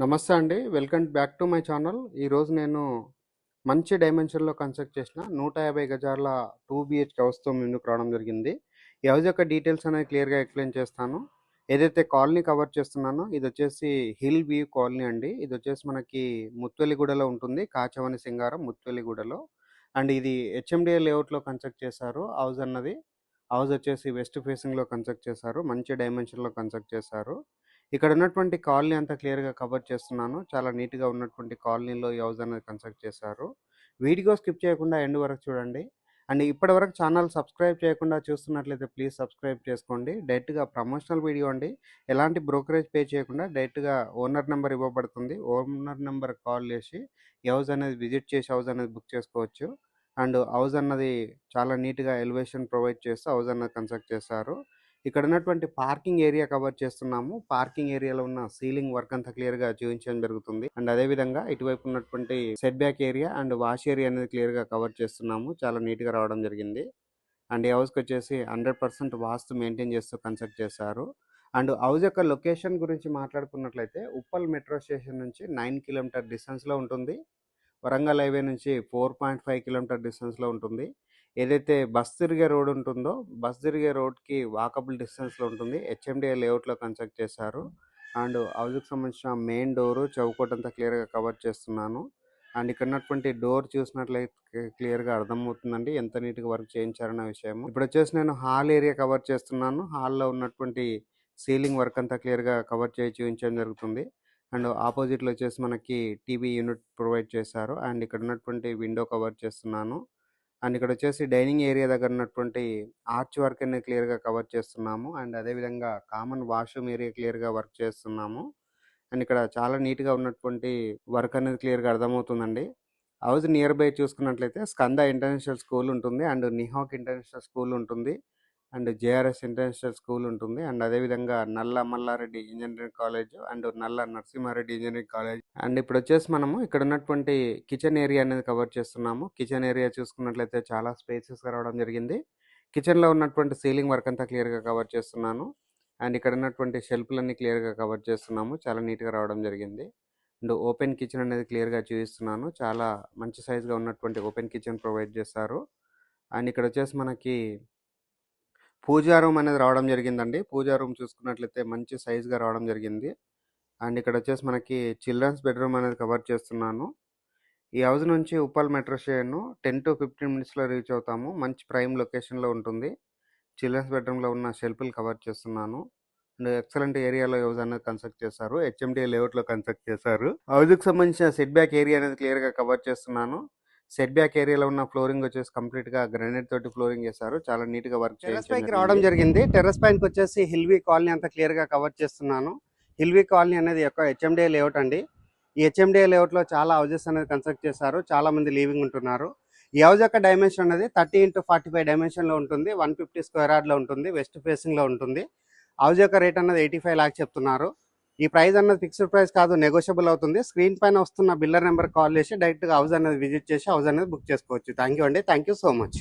నమస్తే అండి. Welcome back to my channel. ఈరోజు నేను మంచి డైమెన్షన్‌లో కన్స్ట్రక్ట్ చేసిన 150 గజాల 2 బీహెచ్‌కే హౌస్‌తో ముందుకు రావడం జరిగింది. ఈ హౌస్ యొక్క డీటెయిల్స్ అనేది క్లియర్‌గా ఎక్స్‌ప్లెయిన్ చేస్తాను. ఏదైతే కాలనీ కవర్ చేస్తున్నానో ఇదొచ్చేసి హిల్ వ్యూ కాలనీ అండి. ఇదొచ్చేసి మనకి ముత్వెల్లిగూడలో ఉంటుంది. కాచవని సింగారం ముత్వెల్లిగూడలో. అండ్ ఇది హెచ్ఎండిఏ లేఅవుట్‌లో కన్స్ట్రక్ట్ చేశారు. హౌస్ అన్నది. హౌస్ వచ్చేసి వెస్ట్ ఫేసింగ్‌లో కన్స్ట్రక్ట్ చేశారు. మంచి డైమెన్షన్‌లో కన్స్ట్రక్ట్ చేశారు. ఇక్కడ ఉన్నటువంటి కాలనీ అంతా క్లియర్‌గా కవర్ చేస్తున్నాను. చాలా నీట్‌గా ఉన్నటువంటి కాలనీలో ఈ హౌస్ అనేది కన్స్ట్రక్ట్ చేశారు. వీడియో స్కిప్ చేయకుండా ఎండ్ వరకు చూడండి. అండ్ ఇప్పటివరకు ఛానల్ సబ్స్క్రైబ్ చేయకుండా చూస్తున్నట్లయితే ప్లీజ్ సబ్స్క్రైబ్ చేసుకోండి. డైరెక్ట్‌గా ప్రమోషనల్ వీడియో అండి. ఎలాంటి బ్రోకరేజ్ పే చేయకుండా డైరెక్ట్‌గా ఓనర్ నెంబర్ ఇవ్వబడుతుంది. ఓనర్ నెంబర్‌కి కాల్ చేసి ఈ హౌస్ అనేది విజిట్ చేసి హౌస్ అనేది బుక్ చేసుకోవచ్చు. అండ్ హౌస్ అన్నది చాలా నీట్‌గా ఎలివేషన్ ప్రొవైడ్ చేస్తూ హౌస్ అన్నది కన్స్ట్రక్ట్ చేశారు. ఇక్కడ ఉన్నటువంటి పార్కింగ్ ఏరియా కవర్ చేస్తున్నాము. పార్కింగ్ ఏరియాలో ఉన్న సీలింగ్ వర్క్ అంతా క్లియర్‌గా చూపించడం జరుగుతుంది. అండ్ అదే విధంగా ఇటువైపు ఉన్నటువంటి set back area and wash area అనేది క్లియర్‌గా కవర్ చేస్తున్నాము. చాలా నీట్‌గా రావడం జరిగింది. అండ్ ఈ హౌస్‌కొచ్చేసి 100% వాస్తు మెయింటైన్ చేస్తూ కన్స్ట్రక్ట్ చేశారు. అండ్ హౌస్ యొక్క లొకేషన్ గురించి మాట్లాడుకున్నట్లయితే ఉప్పల్ మెట్రో స్టేషన్ నుంచి 9 కిలోమీటర్ డిస్టెన్స్‌లో ఉంటుంది. వరంగల్ హైవే నుంచి 4.5 కిలోమీటర్ డిస్టెన్స్‌లో ఉంటుంది. ఏదైతే బస్ తిరిగే రోడ్ ఉంటుందో, బస్ తిరిగే రోడ్‌కి వాకబుల్ డిస్టెన్స్‌లో ఉంటుంది. హెచ్ఎండిఏ లేఅవుట్‌లో కన్స్ట్రక్ట్ చేశారు. అండ్ హౌస్‌కి సంబంధించిన మెయిన్ డోరు, చౌకోట్ అంతా క్లియర్‌గా కవర్ చేస్తున్నాను. అండ్ ఇక్కడ ఉన్నటువంటి డోర్ చూసినట్లయితే క్లియర్‌గా అర్థమవుతుందండి ఎంత నీట్‌గా వర్క్ చేయించారన్న విషయము. ఇప్పుడొచ్చేసి నేను హాల్ ఏరియా కవర్ చేస్తున్నాను. హాల్‌లో ఉన్నటువంటి సీలింగ్ వర్క్ అంతా క్లియర్‌గా కవర్ చేసి చూయించడం జరుగుతుంది. అండ్ ఆపోజిట్లో వచ్చేసి మనకి టీవీ యూనిట్ ప్రొవైడ్ చేశారు. అండ్ ఇక్కడ ఉన్నటువంటి విండో కవర్ చేస్తున్నాను. అండ్ ఇక్కడ వచ్చేసి డైనింగ్ ఏరియా దగ్గర ఉన్నటువంటి ఆర్చ్ వర్క్ అనేది క్లియర్‌గా కవర్ చేస్తున్నాము. అండ్ అదేవిధంగా కామన్ వాష్‌రూమ్ ఏరియా క్లియర్‌గా వర్క్ చేస్తున్నాము. అండ్ ఇక్కడ చాలా నీట్‌గా ఉన్నటువంటి వర్క్ అనేది క్లియర్‌గా అర్థమవుతుందండి. హౌస్ నియర్ బై చూసుకున్నట్లయితే స్కంద ఇంటర్నేషనల్ స్కూల్ ఉంటుంది. అండ్ నిహాక్ ఇంటర్నేషనల్ స్కూల్ ఉంటుంది. అండ్ జేఆర్ఎస్ ఇంటర్నేషనల్ స్కూల్ ఉంటుంది. అండ్ అదేవిధంగా నల్ల మల్లారెడ్డి ఇంజినీరింగ్ కాలేజ్ అండ్ నల్ల నరసింహారెడ్డి ఇంజినీరింగ్ కాలేజ్. అండ్ ఇప్పుడు వచ్చేసి మనము ఇక్కడ ఉన్నటువంటి కిచెన్ ఏరియా అనేది కవర్ చేస్తున్నాము. కిచెన్ ఏరియా చూసుకున్నట్లయితే చాలా స్పేసెస్‌గా రావడం జరిగింది. కిచెన్‌లో ఉన్నటువంటి సీలింగ్ వర్క్ అంతా క్లియర్‌గా కవర్ చేస్తున్నాను. అండ్ ఇక్కడ ఉన్నటువంటి షెల్ఫ్‌లన్నీ క్లియర్‌గా కవర్ చేస్తున్నాము. చాలా నీట్‌గా రావడం జరిగింది. అండ్ ఓపెన్ కిచెన్ అనేది క్లియర్‌గా చూపిస్తున్నాను. చాలా మంచి సైజ్‌గా ఉన్నటువంటి ఓపెన్ కిచెన్ ప్రొవైడ్ చేశారు. అండ్ ఇక్కడ వచ్చేసి మనకి పూజా రూమ్ అనేది రావడం జరిగిందండి. పూజా రూమ్ చూసుకున్నట్లయితే మంచి సైజ్‌గా రావడం జరిగింది. అండ్ ఇక్కడ వచ్చేసి మనకి చిల్డ్రన్స్ బెడ్‌రూమ్ అనేది కవర్ చేస్తున్నాను. ఈ హౌస్ నుంచి ఉప్పల్ మెట్రో స్టేషన్ 10-15 మినిట్స్‌లో రీచ్ అవుతాము. మంచి ప్రైమ్ లొకేషన్‌లో ఉంటుంది. చిల్డ్రన్స్ బెడ్‌రూమ్‌లో ఉన్న షెల్ఫ్‌లు కవర్ చేస్తున్నాను. అండ్ ఎక్సలెంట్ ఏరియాలో హౌస్ అనేది కన్స్ట్రక్ట్ చేశారు. హెచ్ఎండిఏ లేఅవుట్‌లో కన్స్ట్రక్ట్ చేశారు. హౌస్‌కి సంబంధించిన సెట్ బ్యాక్ ఏరియా అనేది క్లియర్‌గా కవర్ చేస్తున్నాను. సెట్ బ్యాక్ ఏరియాలో ఉన్న ఫ్లోరింగ్ వచ్చేసి కంప్లీట్‌గా గ్రానైట్ తోటి ఫ్లోరింగ్ చేశారు. చాలా నీట్‌గా వర్క్ టెర్రస్ పైకి రావడం జరిగింది. టెర్రస్ పైకి వచ్చేసి హిల్వీ కాలనీ అంతా క్లియర్‌గా కవర్ చేస్తున్నాను. హిల్వీ కాలనీ అనేది ఒక హెచ్ఎండిఏ లేఅవుట్ అండి. ఈ హెచ్ఎండిఏ లేఅవుట్లో చాలా హౌసెస్ అనేది కన్స్ట్రక్ట్ చేశారు. చాలా మంది లివింగ్ ఉంటున్నారు. ఈ హౌస్ యొక్క డైమెన్షన్ అనేది 30x45 డైమెన్షన్లో ఉంటుంది. 150 స్క్వేర్ యార్డ్లో ఉంటుంది. వెస్ట్ ఫేసింగ్లో ఉంటుంది. హౌస్ యొక్క రేట్ అన్నది 85 లాక్స్ చెప్తున్నారు. ఈ ప్రైస్ అన్నది ఫిక్స్డ్ ప్రైస్ కాదు, నెగోషియబుల్ అవుతుంది. స్క్రీన్ పైన వస్తున్న బిల్లర్ నెంబర్ కాల్ చేసి డైరెక్ట్గా హౌస్ అనేది విజిట్ చేసి హౌస్ అనేది బుక్ చేసుకోవచ్చు. థ్యాంక్ యూ అండి. Thank you so much.